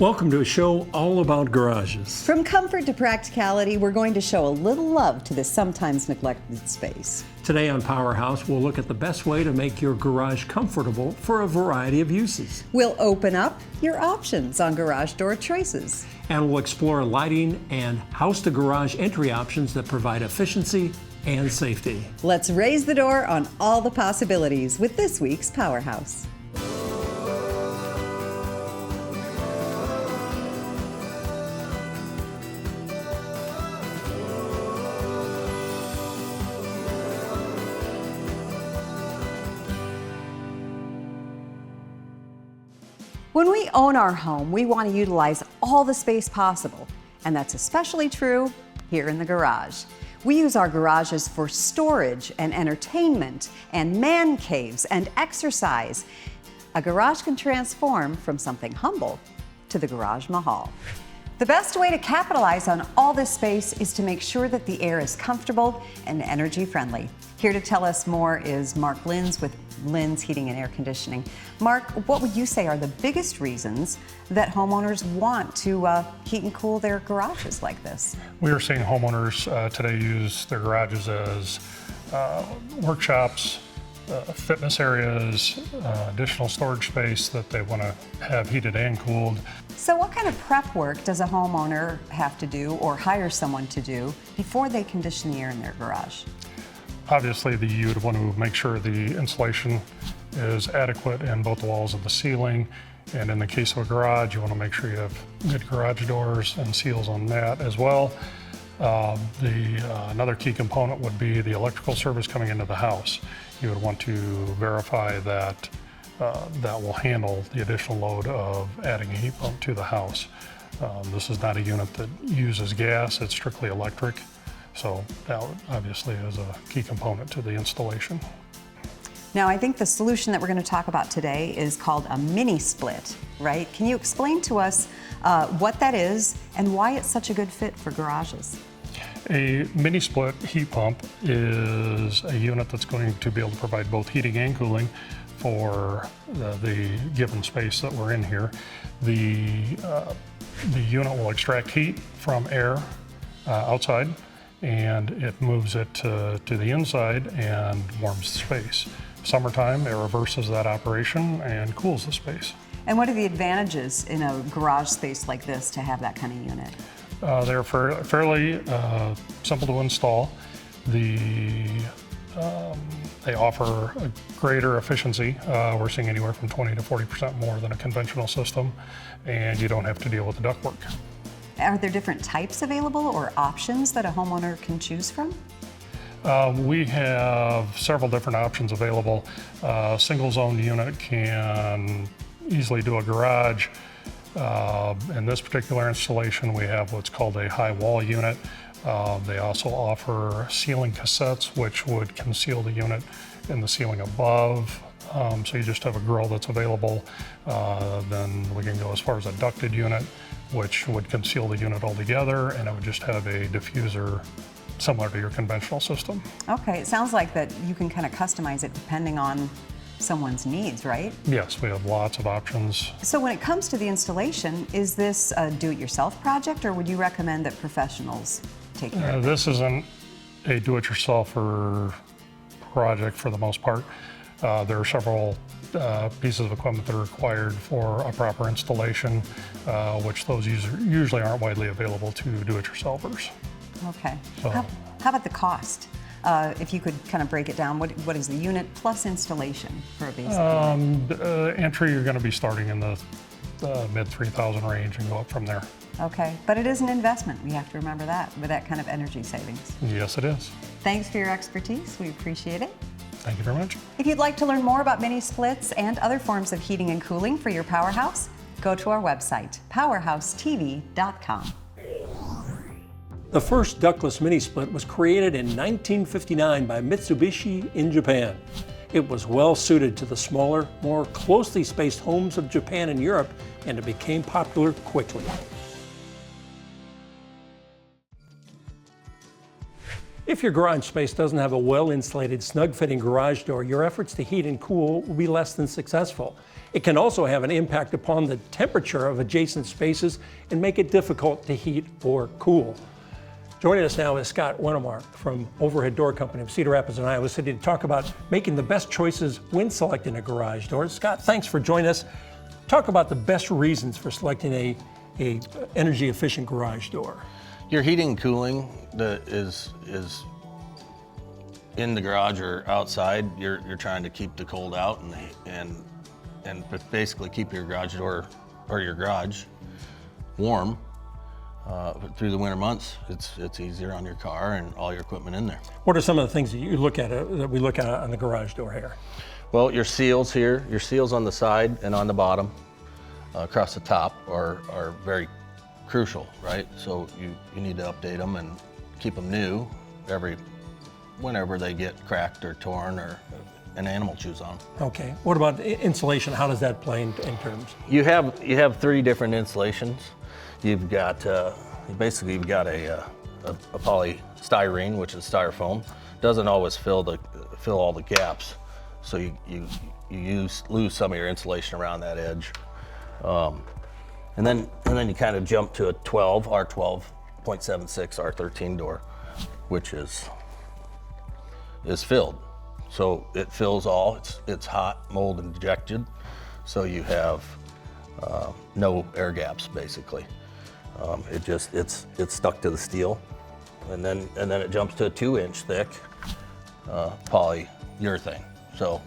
Welcome to a show all about garages. From comfort to practicality, we're going to show a little love to this sometimes neglected space. Today on PowerHouse, we'll look at the best way to make your garage comfortable for a variety of uses. We'll open up your options on garage door choices. And we'll explore lighting and house-to-garage entry options that provide efficiency and safety. Let's raise the door on all the possibilities with this week's PowerHouse. When we own our home, we want to utilize all the space possible, and that's especially true here in the garage. We use our garages for storage and entertainment and man caves and exercise. A garage can transform from something humble to the Garage Mahal. The best way to capitalize on all this space is to make sure that the air is comfortable and energy friendly. Here to tell us more is Mark Linz with Linz Heating and Air Conditioning. Mark, what would you say are the biggest reasons that homeowners want to heat and cool their garages like this? We are seeing homeowners today use their garages as workshops, fitness areas, additional storage space that they want to have heated and cooled. So what kind of prep work does a homeowner have to do or hire someone to do before they condition the air in their garage? Obviously, you would want to make sure the insulation is adequate in both the walls of the ceiling. And in the case of a garage, you want to make sure you have good garage doors and seals on that as well. Another key component would be the electrical service coming into the house. You would want to verify that that will handle the additional load of adding a heat pump to the house. This is not a unit that uses gas, it's strictly electric. So that obviously is a key component to the installation. Now, I think the solution that we're going to talk about today is called a mini split, right? Can you explain to us what that is and why it's such a good fit for garages? A mini split heat pump is a unit that's going to be able to provide both heating and cooling for the given space that we're in here. The unit will extract heat from air outside, and it moves it to the inside and warms the space. Summertime, it reverses that operation and cools the space. And what are the advantages in a garage space like this to have that kind of unit? They're fairly simple to install. They offer a greater efficiency. We're seeing anywhere from 20 to 40% more than a conventional system, and you don't have to deal with the ductwork. Are there different types available or options that a homeowner can choose from? We have several different options available. Single zone unit can easily do a garage. In this particular installation, we have what's called a high wall unit. They also offer ceiling cassettes, which would conceal the unit in the ceiling above. So you just have a grill that's available. Then we can go as far as a ducted unit, which would conceal the unit altogether, and it would just have a diffuser similar to your conventional system. Okay, it sounds like that you can kind of customize it depending on someone's needs, right? Yes, we have lots of options. So when it comes to the installation, is this a do-it-yourself project, or would you recommend that professionals take care of it? This isn't a do-it-yourselfer project for the most part. There are several pieces of equipment that are required for a proper installation, which those usually aren't widely available to do-it-yourselfers. Okay. So, how about the cost? If you could kind of break it down, what is the unit plus installation for a basic unit? Entry, you're going to be starting in the mid 3,000 range and go up from there. Okay, but it is an investment. We have to remember that with that kind of energy savings. Yes, it is. Thanks for your expertise. We appreciate it. Thank you very much. If you'd like to learn more about mini splits and other forms of heating and cooling for your PowerHouse, go to our website, powerhousetv.com. The first ductless mini split was created in 1959 by Mitsubishi in Japan. It was well suited to the smaller, more closely spaced homes of Japan and Europe, and it became popular quickly. If your garage space doesn't have a well-insulated, snug-fitting garage door, your efforts to heat and cool will be less than successful. It can also have an impact upon the temperature of adjacent spaces and make it difficult to heat or cool. Joining us now is Scott Wennemark from Overhead Door Company of Cedar Rapids in Iowa City to talk about making the best choices when selecting a garage door. Scott, thanks for joining us. Talk about the best reasons for selecting a energy efficient garage door. Your heating and cooling is in the garage or outside. You're trying to keep the cold out and basically keep your garage door or your garage warm through the winter months. It's easier on your car and all your equipment in there. What are some of the things that you look at that we look at on the garage door here? Well, your seals here, your seals on the side and on the bottom across the top are very crucial, right? So you need to update them and keep them new whenever they get cracked or torn or an animal chews on them. Okay. What about insulation? How does that play in terms? You have 3 different insulations. You've got basically you've got a polystyrene, which is styrofoam. Doesn't always fill all the gaps, so you lose some of your insulation around that edge. And then you kind of jump to a R12.76 R13 door, which is filled. So it fills all. It's hot, mold injected, so you have no air gaps basically. It's stuck to the steel, and then it jumps to a 2-inch thick polyurethane. So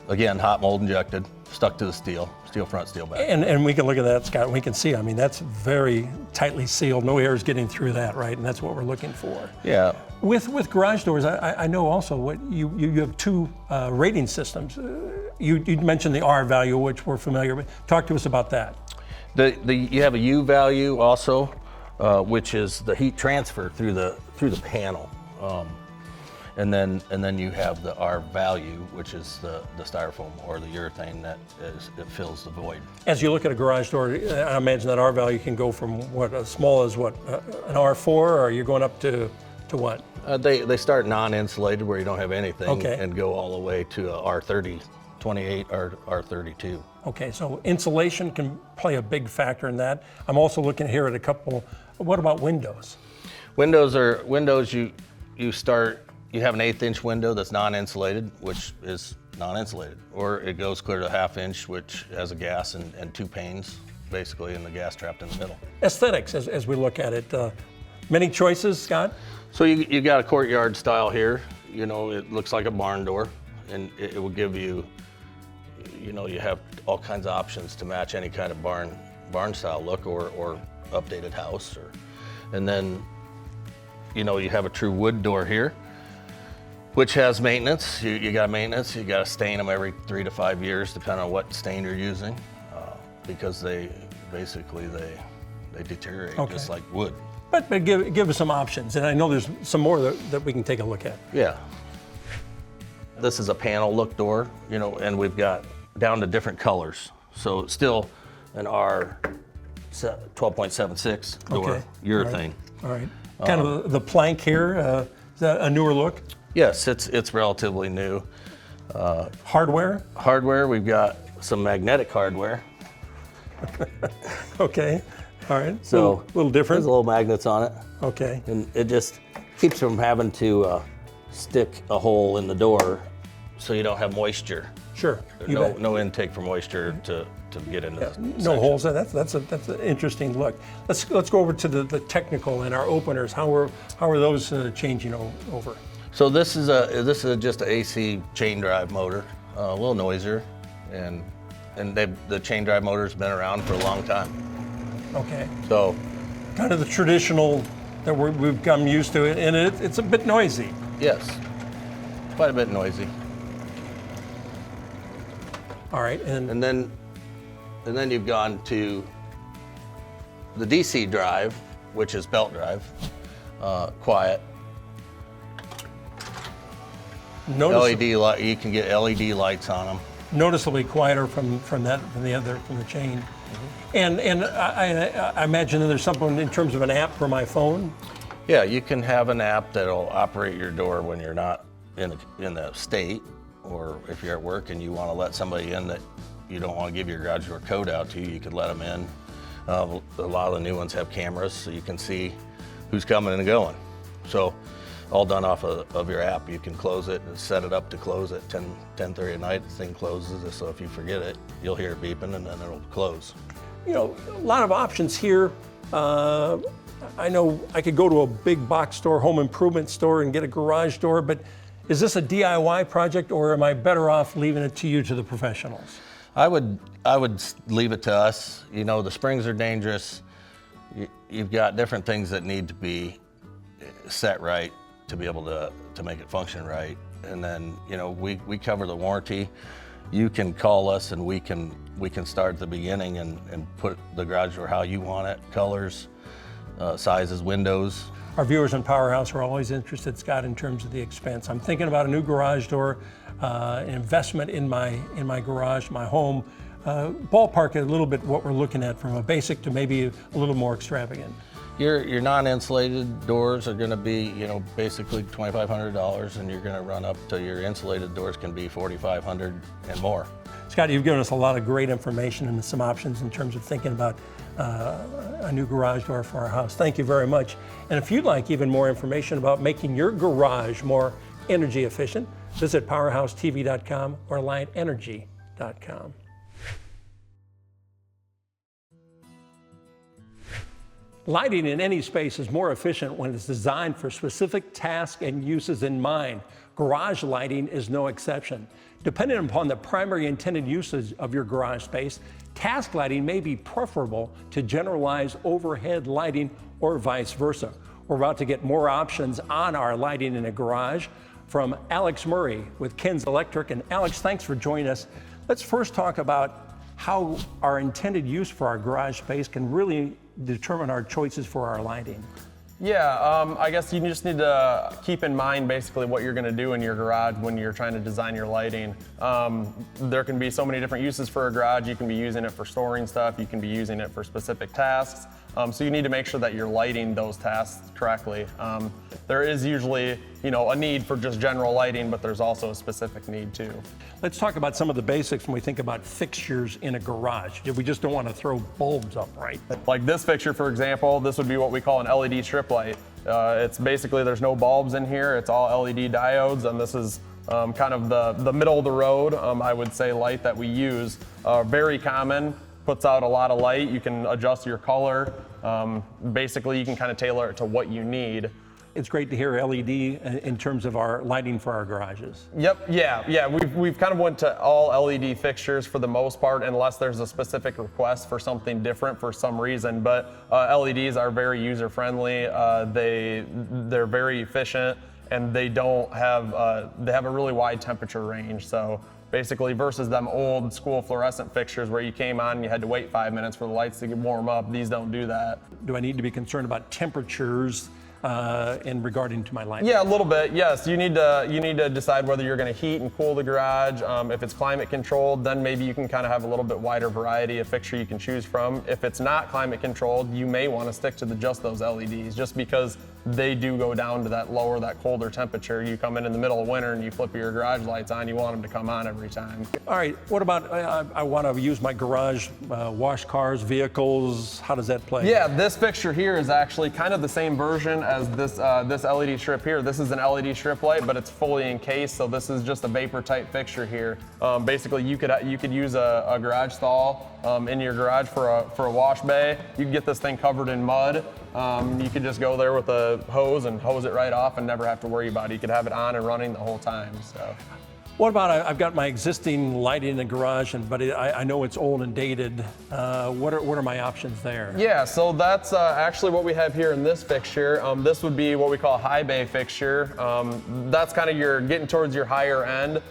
again, hot, mold injected, stuck to the steel front, steel back. And we can look at that, Scott, and we can see, I mean, that's very tightly sealed. No air is getting through that, right? And that's what we're looking for. Yeah. With garage doors, I know also what you have 2 rating systems. You mentioned the R value, which we're familiar with. Talk to us about that. You have a U value also, which is the heat transfer through the panel. And then you have the R value, which is the styrofoam or the urethane that fills the void. As you look at a garage door, I imagine that R value can go from as small as an R4, or are you going up to what? They start non-insulated where you don't have anything, okay, and go all the way to a R30, 28 or R32. Okay, so insulation can play a big factor in that. I'm also looking here at a couple. What about windows? Windows you have an 1/8-inch window that's non-insulated, which is non-insulated, or it goes clear to 1/2 inch, which has a gas and 2 panes, basically, and the gas trapped in the middle. Aesthetics, as we look at it, many choices, Scott? So you got a courtyard style here. You know, it looks like a barn door, and it will give you, you have all kinds of options to match any kind of barn style look or updated house, and then, you have a true wood door here, which has maintenance. You got maintenance. You got to stain them every 3 to 5 years, depending on what stain you're using, because they deteriorate, okay, just like wood. But give us some options, and I know there's some more that we can take a look at. Yeah. This is a panel look door, and we've got down to different colors. So it's still an R 12.76 door, okay, urethane. All right. Kind of the plank here. Is that a newer look? Yes, it's relatively new. Hardware? Hardware, we've got some magnetic hardware. Okay, all right. So a little different. There's little magnets on it. Okay. And it just keeps from having to stick a hole in the door so you don't have moisture. Sure. No intake for moisture to get into the no section. holes. That's an interesting look. Let's go over to the technical and our openers. How are those changing over? So this is just an AC chain drive motor, a little noisier, and the chain drive motor's been around for a long time. Okay. So kind of the traditional that we've come used to it, and it's a bit noisy. Yes, quite a bit noisy. All right, and then you've gone to the DC drive, which is belt drive, quiet. LED light, you can get LED lights on them. Noticeably quieter from the chain. Mm-hmm. And I imagine that there's something in terms of an app for my phone. Yeah, you can have an app that'll operate your door when you're not in the state, or if you're at work and you want to let somebody in that you don't want to give your garage door code out to, you could let them in. A lot of the new ones have cameras, so you can see who's coming and going. So all done off of your app. You can close it and set it up to close at 10:30 at night. The thing closes, so if you forget it, you'll hear it beeping and then it'll close. You know, a lot of options here. I know I could go to a big box store, home improvement store, and get a garage door, but is this a DIY project, or am I better off leaving it to you, to the professionals? I would leave it to us. You know, the springs are dangerous. You've got different things that need to be set right to be able to make it function right. And then, you know, we cover the warranty. You can call us and we can start at the beginning and put the garage door how you want it, colors, sizes, windows. Our viewers on PowerHouse are always interested, Scott, in terms of the expense. I'm thinking about a new garage door, an investment in my garage, my home. Ballpark it a little bit what we're looking at, from a basic to maybe a little more extravagant. Your non-insulated doors are going to be, you know, basically $2,500, and you're going to run up to your insulated doors can be $4,500 and more. Scott, you've given us a lot of great information and some options in terms of thinking about a new garage door for our house. Thank you very much. And if you'd like even more information about making your garage more energy efficient, visit PowerHouseTV.com or AlliantEnergy.com. Lighting in any space is more efficient when it's designed for specific tasks and uses in mind. Garage lighting is no exception. Depending upon the primary intended usage of your garage space, task lighting may be preferable to generalized overhead lighting, or vice versa. We're about to get more options on our lighting in a garage from Alex Murray with Ken's Electric. And Alex, thanks for joining us. Let's first talk about how our intended use for our garage space can really determine our choices for our lighting. Yeah, I guess you just need to keep in mind basically what you're going to do in your garage when you're trying to design your lighting. There can be so many different uses for a garage. You can be using it for storing stuff. You can be using it for specific tasks. So you need to make sure that you're lighting those tasks correctly. There is usually, you know, a need for just general lighting, but there's also a specific need too. Let's talk about some of the basics when we think about fixtures in a garage. We just don't want to throw bulbs up, right? Like this fixture, for example, this would be what we call an LED strip light. It's basically, there's no bulbs in here. It's all LED diodes, and this is kind of the middle of the road, I would say, light that we use. Very common, puts out a lot of light. You can adjust your color. Basically, you can kind of tailor it to what you need. It's great to hear LED in terms of our lighting for our garages. Yep, yeah. We've kind of went to all LED fixtures for the most part, unless there's a specific request for something different for some reason. But LEDs are very user friendly. They're very efficient, and they have a really wide temperature range. So basically, versus them old school fluorescent fixtures where you came on and you had to wait 5 minutes for the lights to warm up, these don't do that. Do I need to be concerned about temperatures in regarding to my lighting? Yeah, a little bit. Yes, you need to decide whether you're going to heat and cool the garage. If it's climate controlled, then maybe you can kind of have a little bit wider variety of fixture you can choose from. If it's not climate controlled, you may want to stick to just those LEDs, just because they do go down to that colder temperature. You come in the middle of winter and you flip your garage lights on, you want them to come on every time. All right, what about I want to use my garage, wash cars, vehicles, how does that play? Yeah, this fixture here is actually kind of the same version as this LED strip here. This is an LED strip light, but it's fully encased, so this is just a vapor type fixture here. Basically, you could use a garage stall in your garage for a wash bay. You can get this thing covered in mud. You could just go there with a hose and hose it right off and never have to worry about it. You could have it on and running the whole time. So. What about, I've got my existing lighting in the garage, but I know it's old and dated. What are my options there? Yeah, so that's actually what we have here in this fixture. This would be what we call a high bay fixture. That's kind of getting towards your higher end.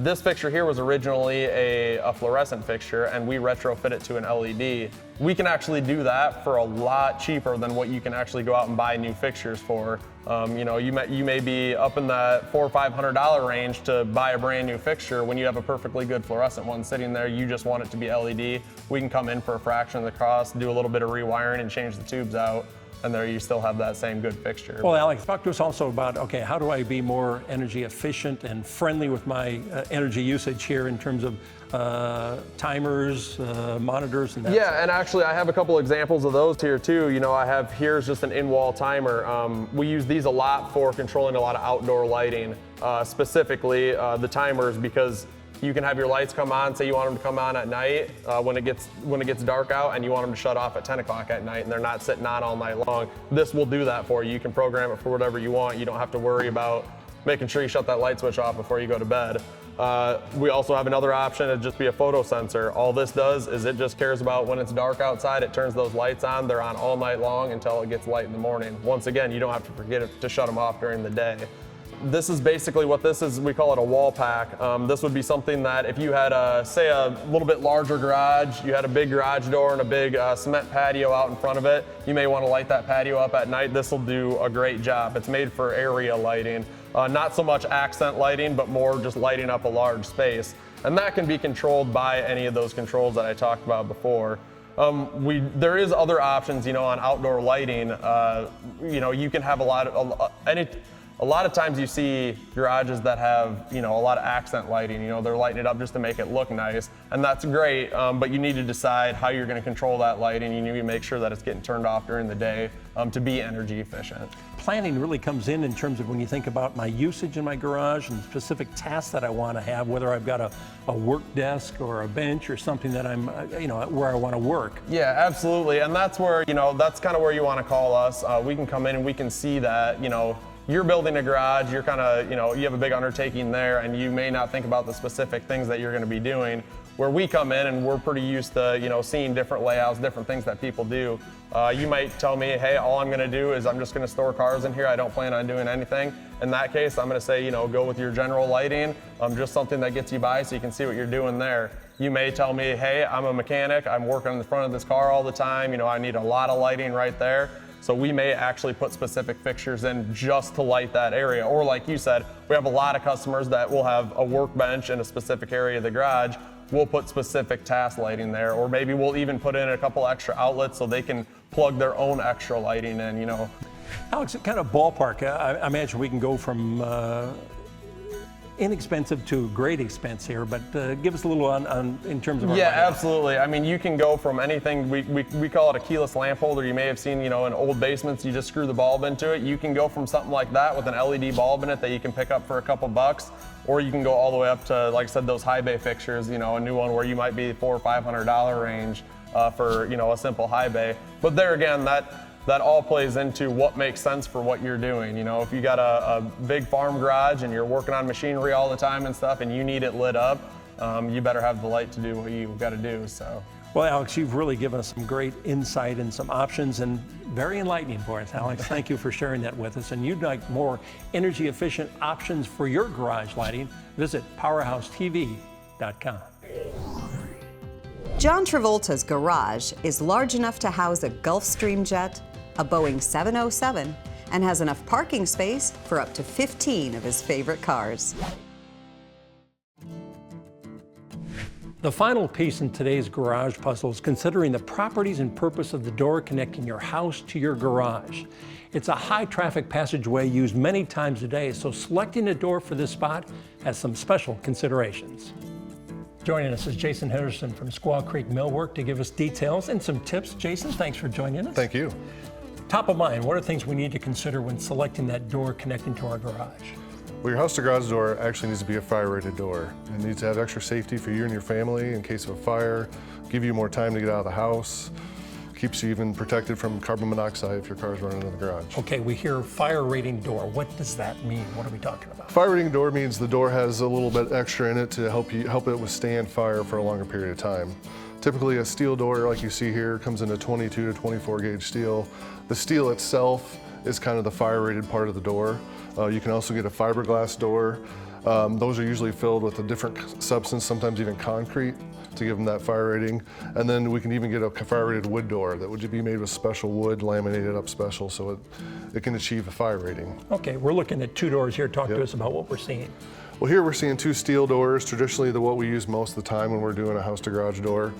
This fixture here was originally a fluorescent fixture, and we retrofit it to an LED. We can actually do that for a lot cheaper than what you can actually go out and buy new fixtures for. You may be up in that $400 or $500 range to buy a brand new fixture when you have a perfectly good fluorescent one sitting there. You just want it to be LED. We can come in for a fraction of the cost, do a little bit of rewiring and change the tubes out. and there you still have that same good fixture. Well, Alex, talk to us also about, okay, how do I be more energy efficient and friendly with my energy usage here in terms of timers, monitors, and that? Yeah, and actually I have a couple examples of those here too. You know, I have here's just an in-wall timer. We use these a lot for controlling a lot of outdoor lighting, specifically the timers, because you can have your lights come on, say you want them to come on at night when it gets dark out, and you want them to shut off at 10 o'clock at night, and they're not sitting on all night long. This will do that for you. You can program it for whatever you want. You don't have to worry about making sure you shut that light switch off before you go to bed. We also have another option, it'd just be a photo sensor. All this does is it just cares about when it's dark outside, it turns those lights on. They're on all night long until it gets light in the morning. Once again, you don't have to forget to shut them off during the day. This is basically what this is, we call it a wall pack. This would be something that if you had say a little bit larger garage, you had a big garage door and a big cement patio out in front of it, you may want to light that patio up at night. This will do a great job. It's made for area lighting. Not so much accent lighting, but more just lighting up a large space. And that can be controlled by any of those controls that I talked about before. There is other options, you know, on outdoor lighting. You know, you can have a lot of times you see garages that have, you know, a lot of accent lighting. You know, they're lighting it up just to make it look nice, and that's great. But you need to decide how you're going to control that lighting. You need to make sure that it's getting turned off during the day to be energy efficient. Planning really comes in terms of when you think about my usage in my garage and specific tasks that I want to have, whether I've got a work desk or a bench or something that I'm, you know, where I want to work. Yeah, absolutely, and that's where, you know, that's kind of where you want to call us. We can come in and we can see that, you know, you're building a garage, you're kind of, you know, you have a big undertaking there, and you may not think about the specific things that you're going to be doing. Where we come in and we're pretty used to, you know, seeing different layouts, different things that people do. You might tell me, hey, all I'm going to do is I'm just going to store cars in here. I don't plan on doing anything. In that case, I'm going to say, you know, go with your general lighting, just something that gets you by so you can see what you're doing there. You may tell me, hey, I'm a mechanic. I'm working in the front of this car all the time. You know, I need a lot of lighting right there. So we may actually put specific fixtures in just to light that area. Or like you said, we have a lot of customers that will have a workbench in a specific area of the garage. We'll put specific task lighting there, or maybe we'll even put in a couple extra outlets so they can plug their own extra lighting in, you know. Alex, kind of ballpark, I imagine we can go from inexpensive to great expense here, but give us a little on in terms of our Yeah, lineup. absolutely. I mean, you can go from anything, we call it a keyless lamp holder. You may have seen, you know, in old basements, you just screw the bulb into it. You can go from something like that with an LED bulb in it that you can pick up for a couple bucks, or you can go all the way up to, like I said, those high bay fixtures, you know, a new one where you might be $400 or $500 range for, you know, a simple high bay. But there again, that all plays into what makes sense for what you're doing. You know, if you got a big farm garage and you're working on machinery all the time and stuff and you need it lit up, you better have the light to do what you've got to do, so. Well, Alex, you've really given us some great insight and some options, and very enlightening for us. Alex, thank you for sharing that with us. And you'd like more energy efficient options for your garage lighting, visit PowerHouseTV.com. John Travolta's garage is large enough to house a Gulfstream jet, a Boeing 707, and has enough parking space for up to 15 of his favorite cars. The final piece in today's garage puzzle is considering the properties and purpose of the door connecting your house to your garage. It's a high traffic passageway used many times a day, so selecting a door for this spot has some special considerations. Joining us is Jason Henderson from Squaw Creek Millwork to give us details and some tips. Jason, thanks for joining us. Thank you. Top of mind, what are things we need to consider when selecting that door connecting to our garage? Well, your house to garage door actually needs to be a fire rated door. It needs to have extra safety for you and your family in case of a fire, give you more time to get out of the house, keeps you even protected from carbon monoxide if your car's running in the garage. Okay, we hear fire rating door. What does that mean? What are we talking about? Fire rating door means the door has a little bit extra in it to help it withstand fire for a longer period of time. Typically a steel door like you see here comes in a 22 to 24 gauge steel. The steel itself is kind of the fire rated part of the door. You can also get a fiberglass door. Those are usually filled with a different substance, sometimes even concrete, to give them that fire rating. And then we can even get a fire rated wood door that would be made with special wood, laminated up special, so it can achieve a fire rating. Okay, we're looking at two doors here. Talk to us about what we're seeing. Well, here we're seeing two steel doors, traditionally what we use most of the time when we're doing a house to garage door.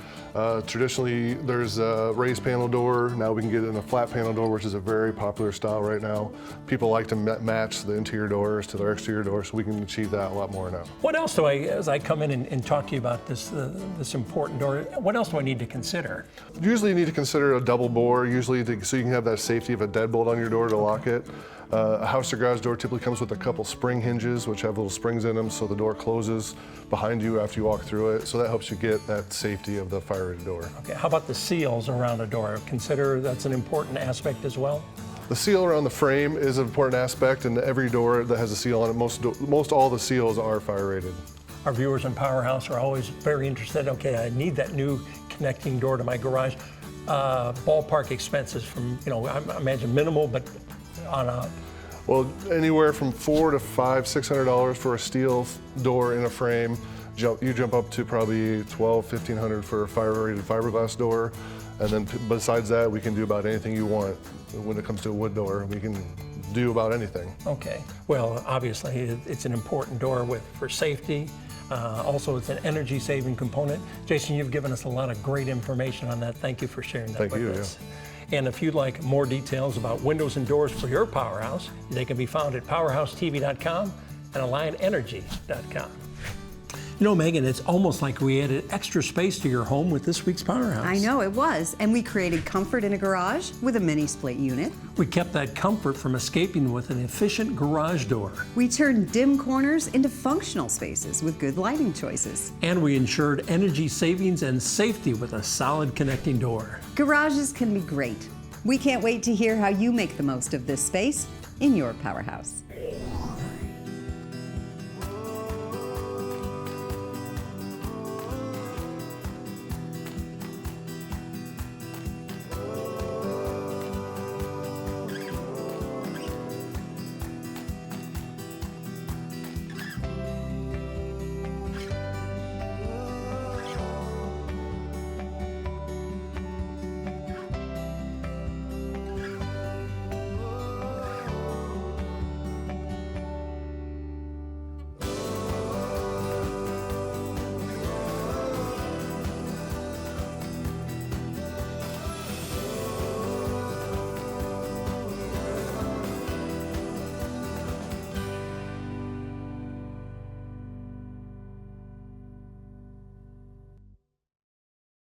Traditionally, there's a raised panel door. Now we can get in a flat panel door, which is a very popular style right now. People like to match the interior doors to their exterior doors, so we can achieve that a lot more now. What else do as I come in and talk to you about this important door, what else do I need to consider? Usually you need to consider a double bore, so you can have that safety of a deadbolt on your door to lock it. A house to garage door typically comes with a couple spring hinges, which have little springs in them, so the door closes behind you after you walk through it. So that helps you get that safety of the fire-rated door. Okay, how about the seals around the door? Consider that's an important aspect as well? The seal around the frame is an important aspect, and every door that has a seal on it, most all the seals are fire-rated. Our viewers in PowerHouse are always very interested. Okay, I need that new connecting door to my garage. Ballpark expenses from, I imagine minimal, but on a... Well, anywhere from $400 to $600 for a steel door in a frame. You jump up to probably $1,200, $1,500 for a fire-rated fiberglass door. And then besides that, we can do about anything you want. When it comes to a wood door, we can do about anything. Okay. Well, obviously, it's an important door for safety. Also, it's an energy-saving component. Jason, you've given us a lot of great information on that. Thank you for sharing that with us. And if you'd like more details about windows and doors for your PowerHouse, they can be found at PowerHouseTV.com and AlliantEnergy.com. You know, Megan, it's almost like we added extra space to your home with this week's PowerHouse. I know, it was. And we created comfort in a garage with a mini split unit. We kept that comfort from escaping with an efficient garage door. We turned dim corners into functional spaces with good lighting choices. And we ensured energy savings and safety with a solid connecting door. Garages can be great. We can't wait to hear how you make the most of this space in your PowerHouse.